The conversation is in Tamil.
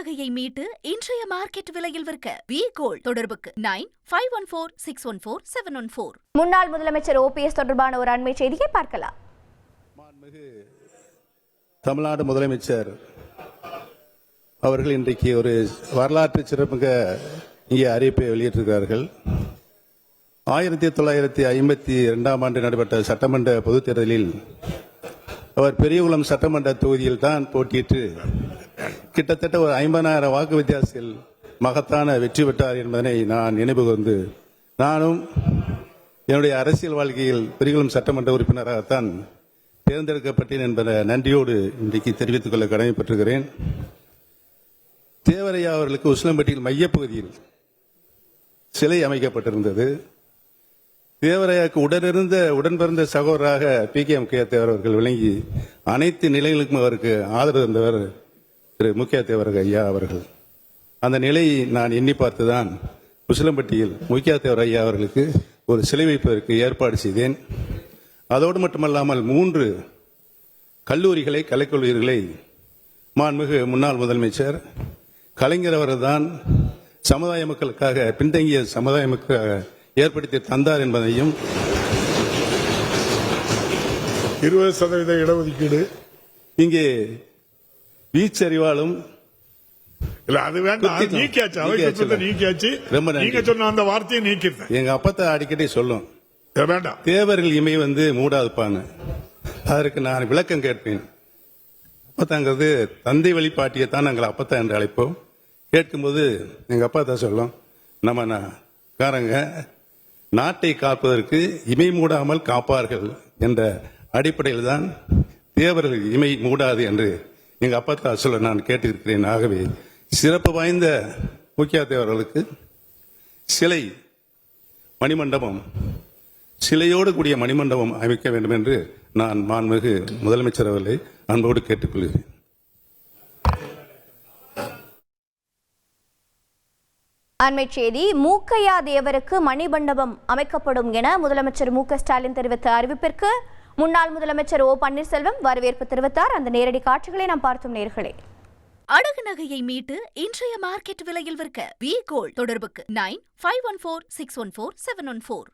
நகையை மீட்டு இன்றைய மார்க்கெட் விலையில் விற்க வி கோல்ட் தொடர்புக்கு 9514614714. முன்னாள் முதலமைச்சர் OPS தொடர்பான ஒரு அண்மை செய்தியை பார்க்கலாம். தமிழ்நாடு முதலமைச்சர் அவர்கள் இன்றைக்கு ஒரு வரலாற்று சிறப்புமிக்க இங்கே அறிவிப்பை வெளியிட்டிருக்கிறார்கள். 1952 ஆண்டு நடைபெற்ற சட்டமன்ற பொதுத் தேர்தலில் அவர் பெரியகுளம் சட்டமன்ற தொகுதியில் தான் போட்டியிட்டு கிட்டத்தட்ட ஒரு 50,000 வாக்கு வித்தியாசத்தில் மகத்தான வெற்றி பெற்றார் என்பதனை நான் நினைவு கூர்ந்து, நானும் என்னுடைய அரசியல் வாழ்க்கையில் பெரியகுளம் சட்டமன்ற உறுப்பினராகத்தான் தேர்ந்தெடுக்கப்பட்டேன் என்பதை நன்றியோடு இன்றைக்கு தெரிவித்துக் கொள்ள கடமைப்பட்டிருக்கிறேன். தேவரையா அவர்களுக்கு உசிலம்பட்டியில் மையப்பகுதியில் சிலை அமைக்கப்பட்டிருந்தது. தேவரையாவுக்கு உடன் பிறந்த சகோதரராக PKM தேவர் அவர்கள் விளங்கி அனைத்து நிலைகளுக்கும் அவருக்கு ஆதரவு தந்தவர் திரு முக்கிய தேவர் ஐயா அவர்கள். அந்த நிலையை நான் எண்ணி பார்த்துதான் உசிலம்பட்டியில் முக்கிய தேவர் ஐயா அவர்களுக்கு ஒரு சிலை வைப்பதற்கு ஏற்பாடு செய்தேன். அதோடு மட்டுமல்லாமல் 3 கல்லூரிகளை கலைக்கல்லூரிகளை மாண்புமிகு முன்னாள் முதலமைச்சர் கலைஞர் அவர்கள்தான் சமுதாய மக்களுக்காக, பின்தங்கிய சமுதாய மக்களுக்காக ஏற்படுத்தி தந்தார் என்பதையும் 20% இடஒதுக்கீடு இங்கே வீச்சறிவாலும் அது வேண்டாம், நீக்கியாச்சு. நீங்க சொன்ன அந்த வார்த்தையை நீக்கிறேன். எங்க அப்பத்தை அடிக்கடி சொல்லும், வேண்டாம் தேவர்கள் இமை மூடாதுப்பான்னு. அதற்கு நான் விளக்கம் கேட்பேன். அப்பத்தாங்கிறது தந்தை வழிபாட்டியை தான் நாங்கள் அப்பத்தா என்று அழைப்போம். கேட்கும்போது எங்க அப்பா தான் சொல்லும், நம்ம காரங்க நாட்டை காப்பதற்கு இமை மூடாமல் காப்பார்கள் என்ற அடிப்படையில் தான் தேவர்கள் இமை மூடாது என்று எங்க அப்பா சொல்ல நான் கேட்டிருக்கிறேன். ஆகவே சிறப்பு வாய்ந்த முக்கிய தேவர்களுக்கு சிலை மணிமண்டபம், சிலையோடு கூடிய மணிமண்டபம் அமைக்க வேண்டும் என்று நான் மாண்புமிகு முதலமைச்சர் அவர்களை அன்போடு கேட்டுக்கொள்கிறேன். அண்மை செய்தி, மூக்கையா தேவருக்கு மணிமண்டபம் அமைக்கப்படும் என முதலமைச்சர் MK ஸ்டாலின் தெரிவித்த அறிவிப்பிற்கு முன்னாள் முதலமைச்சர் O.பன்னீர்செல்வம் வரவேற்பு தெரிவித்தார். அந்த நேரடி காட்சிகளை நாம் பார்த்தோம் நேர்களே. அடகு நகையை மீட்டு இன்றைய மார்க்கெட் விலையில் விற்க வி கோல்ட் தொடர்புக்கு 9514614714.